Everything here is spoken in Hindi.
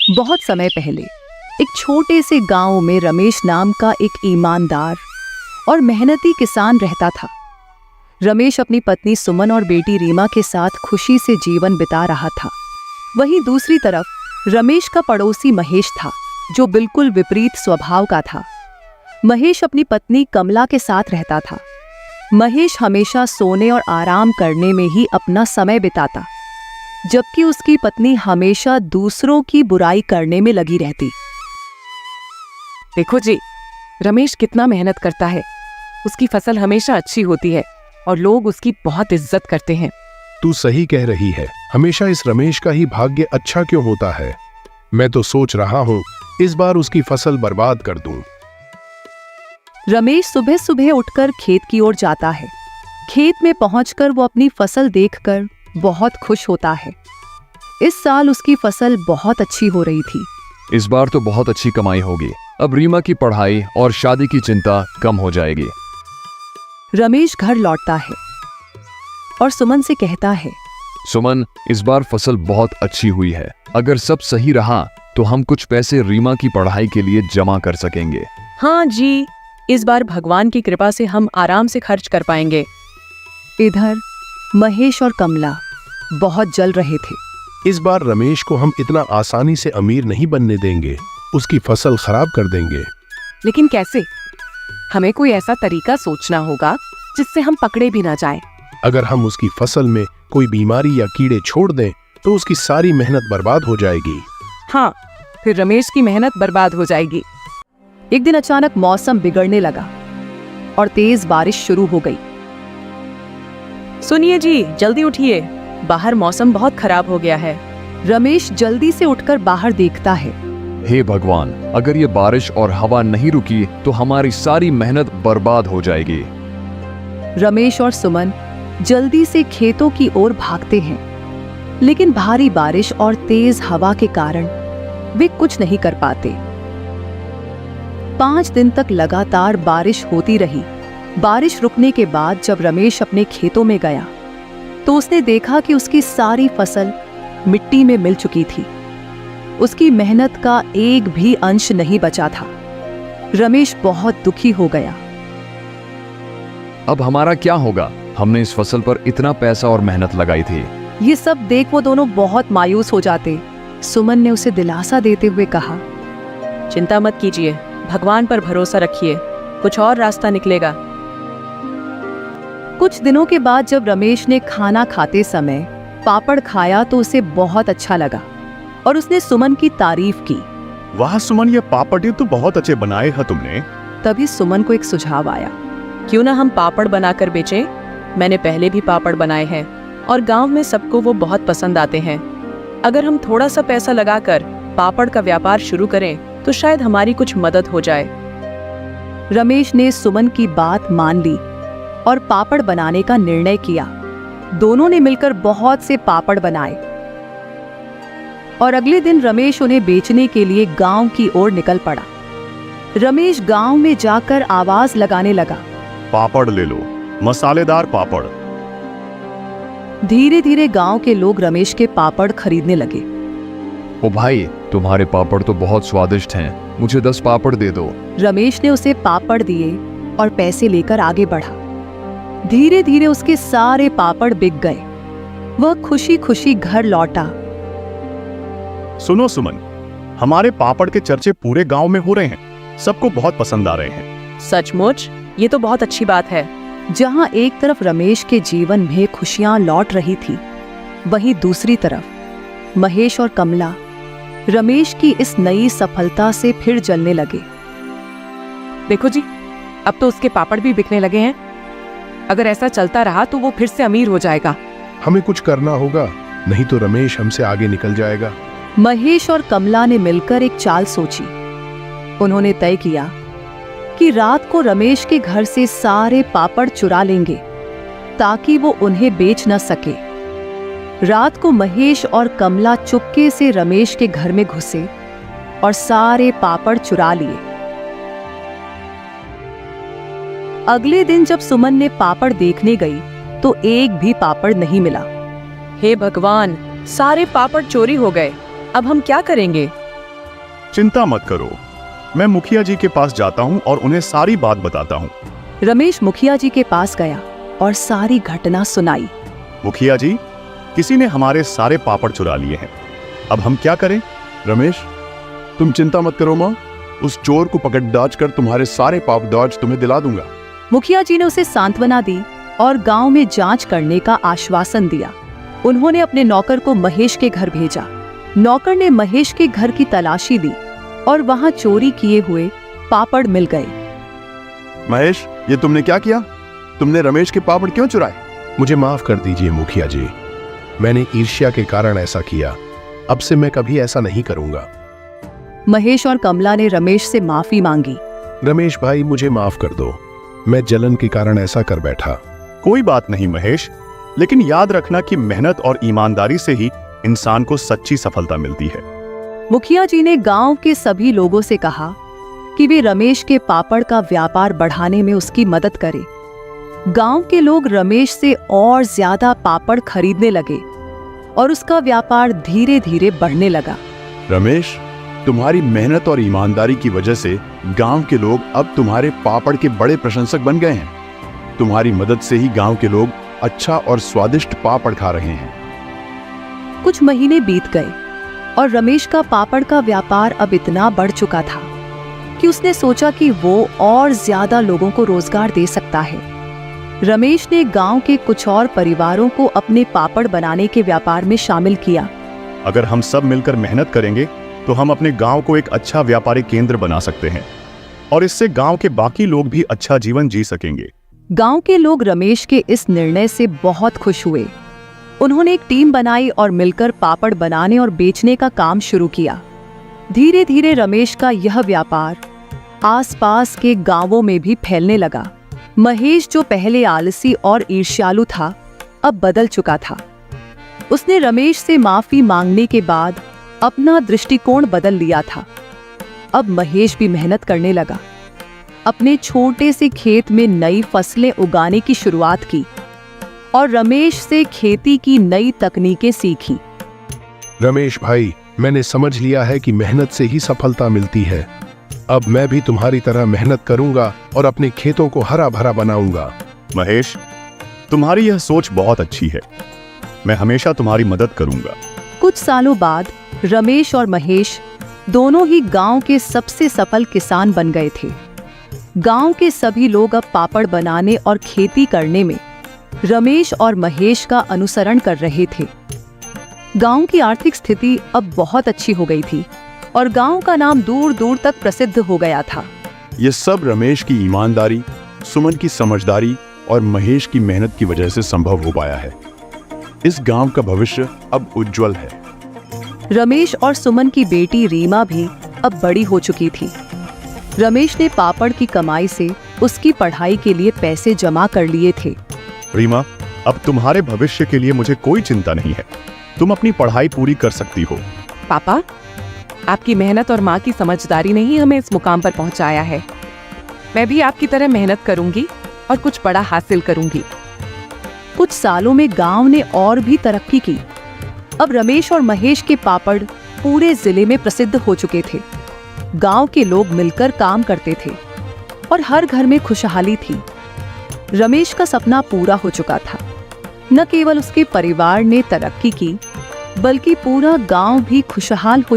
बहुत समय पहले एक छोटे से गांव में रमेश नाम का एक ईमानदार और मेहनती किसान रहता था। रमेश अपनी पत्नी सुमन और बेटी रीमा के साथ खुशी से जीवन बिता रहा था। वहीं दूसरी तरफ रमेश का पड़ोसी महेश था, जो बिल्कुल विपरीत स्वभाव का था। महेश अपनी पत्नी कमला के साथ रहता था। महेश हमेशा सोने और आराम करने में ही अपना समय बिताता, जबकि उसकी पत्नी हमेशा दूसरों की बुराई करने में लगी रहती। देखो जी, रमेश कितना मेहनत करता है। उसकी फसल हमेशा अच्छी होती है और लोग उसकी बहुत इज्जत करते हैं। तू सही कह रही है। हमेशा इस रमेश का ही भाग्य अच्छा क्यों होता है? मैं तो सोच रहा हूँ इस बार उसकी फसल बर्बाद कर दूं। रमेश सुबह सुबह उठकर खेत की ओर जाता है। खेत में पहुंचकर वो अपनी फसल देखकर बहुत खुश होता है। इस साल उसकी फसल बहुत अच्छी हो रही थी। इस बार तो बहुत अच्छी कमाई होगी। अब रीमा की पढ़ाई और शादी की चिंता कम हो जाएगी। रमेश घर लौटता है और सुमन से कहता है, सुमन, इस बार फसल बहुत अच्छी हुई है। अगर सब सही रहा तो हम कुछ पैसे रीमा की पढ़ाई के लिए जमा कर सकेंगे। हाँ जी, इस बार भगवान की कृपा से हम आराम से खर्च कर पाएंगे। इधर महेश और कमला बहुत जल रहे थे। इस बार रमेश को हम इतना आसानी से अमीर नहीं बनने देंगे। उसकी फसल खराब कर देंगे। लेकिन कैसे? हमें कोई ऐसा तरीका सोचना होगा जिससे हम पकड़े भी ना जाएं। अगर हम उसकी फसल में कोई बीमारी या कीड़े छोड़ दें तो उसकी सारी मेहनत बर्बाद हो जाएगी। हाँ, फिर रमेश की मेहनत बर्बाद हो जाएगी। एक दिन अचानक मौसम बिगड़ने लगा और तेज बारिश शुरू हो गई। सुनिए जी, जल्दी उठिए, बाहर मौसम बहुत खराब हो गया है। रमेश जल्दी से उठकर बाहर देखता है। हे भगवान, अगर ये बारिश और हवा नहीं रुकी तो हमारी सारी मेहनत बर्बाद हो जाएगी। रमेश और सुमन जल्दी से खेतों की ओर भागते हैं, लेकिन भारी बारिश और तेज हवा के कारण वे कुछ नहीं कर पाते। 5 दिन तक लगातार बारिश होती रही। बारिश रुकने के बाद जब रमेश अपने खेतों में गया तो उसने देखा कि उसकी सारी फसल मिट्टी में मिल चुकी थी। उसकी मेहनत का एक भी अंश नहीं बचा था। रमेश बहुत दुखी हो गया। अब हमारा क्या होगा? हमने इस फसल पर इतना पैसा और मेहनत लगाई थी। ये सब देख वो दोनों बहुत मायूस हो जाते। सुमन ने उसे दिलासा देते हुए कहा, चिंता मत कीजिए, भगवान पर भरोसा रखिए, कुछ और रास्ता निकलेगा। कुछ दिनों के बाद जब रमेश ने खाना खाते समय पापड़ खाया तो उसे बहुत अच्छा लगा और उसने सुमन की तारीफ की। वाह सुमन, ये पापड़ तो बहुत अच्छे बनाए हैं तुमने। तभी सुमन को एक सुझाव आया। क्यों ना हम पापड़ बनाकर बेचें? मैंने पहले भी पापड़ बनाए हैं और गांव में सबको वो बहुत पसंद आते हैं। अगर हम थोड़ा सा पैसा लगाकर पापड़ का व्यापार शुरू करें तो शायद हमारी कुछ मदद हो जाए। रमेश ने सुमन की बात मान ली और पापड़ बनाने का निर्णय किया। दोनों ने मिलकर बहुत से पापड़ बनाए और अगले दिन रमेश उन्हें बेचने के लिए गांव की ओर निकल पड़ा। रमेश गांव में जाकर आवाज लगाने लगा, पापड़ ले लो, मसालेदार पापड़। धीरे धीरे गांव के लोग रमेश के पापड़ खरीदने लगे। ओ भाई, तुम्हारे पापड़ तो बहुत स्वादिष्ट हैं, मुझे 10 पापड़ दे दो। रमेश ने उसे पापड़ दिए और पैसे लेकर आगे बढ़ा। धीरे धीरे उसके सारे पापड़ बिक गए। वह खुशी खुशी घर लौटा। सुनो सुमन, हमारे पापड़ के चर्चे पूरे गांव में हो रहे हैं। सबको बहुत पसंद आ रहे हैं। सचमुच? ये तो बहुत अच्छी बात है। जहां एक तरफ रमेश के जीवन में खुशियां लौट रही थी, वहीं दूसरी तरफ महेश और कमला रमेश की इस नई सफलता से फिर जलने लगे। देखो जी, अब तो उसके पापड़ भी बिकने लगे हैं। अगर ऐसा चलता रहा तो वो फिर से अमीर हो जाएगा। हमें कुछ करना होगा, नहीं तो रमेश हमसे आगे निकल जाएगा। महेश और कमला ने मिलकर एक चाल सोची। उन्होंने तय किया कि रात को रमेश के घर से सारे पापड़ चुरा लेंगे ताकि वो उन्हें बेच न सके। रात को महेश और कमला चुपके से रमेश के घर में घुसे और सारे पापड़ चुरा लिए। अगले दिन जब सुमन ने पापड़ देखने गई तो एक भी पापड़ नहीं मिला। हे भगवान, सारे पापड़ चोरी हो गए। अब हम क्या करेंगे? चिंता मत करो, मैं मुखिया जी के पास जाता हूँ और उन्हें सारी बात बताता हूँ। रमेश मुखिया जी के पास गया और सारी घटना सुनाई। मुखिया जी, किसी ने हमारे सारे पापड़ चुरा लिए हैं, अब हम क्या करें? रमेश, तुम चिंता मत करो माँ, उस चोर को पकड़ दाज कर तुम्हारे सारे पाप दाज तुम्हें दिला दूंगा। मुखिया जी ने उसे सांत्वना दी और गांव में जांच करने का आश्वासन दिया। उन्होंने अपने नौकर को महेश के घर भेजा। नौकर ने महेश के घर की तलाशी ली और वहां चोरी किए हुए पापड़ मिल गए। महेश, ये तुमने क्या किया? तुमने रमेश के पापड़ क्यों चुराए? मुझे माफ कर दीजिए मुखिया जी, मैंने ईर्ष्या के कारण ऐसा किया। अब से मैं कभी ऐसा नहीं करूंगा। महेश और कमला ने रमेश से माफी मांगी। रमेश भाई, मुझे माफ कर दो, मैं जलन के कारण ऐसा कर बैठा। कोई बात नहीं महेश, लेकिन याद रखना कि मेहनत और ईमानदारी से ही इंसान को सच्ची सफलता मिलती है। मुखिया जी ने गांव के सभी लोगों से कहा कि वे रमेश के पापड़ का व्यापार बढ़ाने में उसकी मदद करें। गांव के लोग रमेश से और ज्यादा पापड़ खरीदने लगे और उसका व्यापार धीरे धीरे बढ़ने लगा। रमेश, तुम्हारी मेहनत और ईमानदारी की वजह से गांव के लोग अब तुम्हारे पापड़ के बड़े प्रशंसक बन गए हैं। तुम्हारी मदद से ही गांव के लोग अच्छा और स्वादिष्ट पापड़ खा रहे हैं। कुछ महीने बीत गए और रमेश का पापड़ का व्यापार अब इतना बढ़ चुका था कि उसने सोचा कि वो और ज्यादा लोगों को रोजगार दे सकता है। रमेश ने गांव के कुछ और परिवारों को अपने पापड़ बनाने के व्यापार में शामिल किया। अगर हम सब मिलकर मेहनत करेंगे तो हम अपने गांव को एक अच्छा व्यापारिक केंद्र बना सकते हैं और इससे गांव के बाकी लोग भी अच्छा जीवन जी सकेंगे। गांव के लोग रमेश के इस निर्णय से बहुत खुश हुए। उन्होंने एक टीम बनाई और मिलकर पापड़ बनाने और बेचने का काम शुरू किया। धीरे धीरे रमेश का यह व्यापार आसपास के गांवों में भी फैलने लगा। महेश, जो पहले आलसी और ईर्ष्यालु था, अब बदल चुका था। उसने रमेश से माफी मांगने के बाद अपना दृष्टिकोण बदल लिया था। अब महेश भी मेहनत करने लगा। अपने छोटे से खेत में नई फसलें उगाने की शुरुआत की और रमेश से खेती की नई तकनीकें सीखी। रमेश भाई, मैंने समझ लिया है कि मेहनत से ही सफलता मिलती है। अब मैं भी तुम्हारी तरह मेहनत करूंगा और अपने खेतों को हरा भरा बनाऊंगा। महेश, तुम्हारी यह सोच बहुत अच्छी है, मैं हमेशा तुम्हारी मदद करूंगा। कुछ सालों बाद रमेश और महेश दोनों ही गांव के सबसे सफल किसान बन गए थे। गांव के सभी लोग अब पापड़ बनाने और खेती करने में रमेश और महेश का अनुसरण कर रहे थे। गांव की आर्थिक स्थिति अब बहुत अच्छी हो गई थी और गांव का नाम दूर दूर तक प्रसिद्ध हो गया था। यह सब रमेश की ईमानदारी, सुमन की समझदारी और महेश की मेहनत की वजह से संभव हो पाया है। इस गांव का भविष्य अब उज्जवल है। रमेश और सुमन की बेटी रीमा भी अब बड़ी हो चुकी थी। रमेश ने पापड़ की कमाई से उसकी पढ़ाई के लिए पैसे जमा कर लिए थे। रीमा, अब तुम्हारे भविष्य के लिए मुझे कोई चिंता नहीं है। तुम अपनी पढ़ाई पूरी कर सकती हो। पापा, आपकी मेहनत और माँ की समझदारी ने ही हमें इस मुकाम पर पहुँचाया है। मैं भी आपकी तरह मेहनत करूंगी और कुछ बड़ा हासिल करूंगी। कुछ सालों में गांव ने और भी तरक्की की। अब रमेश और महेश के पापड़ पूरे जिले में प्रसिद्ध हो चुके थे। गांव के लोग मिलकर काम करते थे और हर घर में खुशहाली थी। रमेश का सपना पूरा हो चुका था। न केवल उसके परिवार ने तरक्की की, बल्कि पूरा गांव भी खुशहाल हो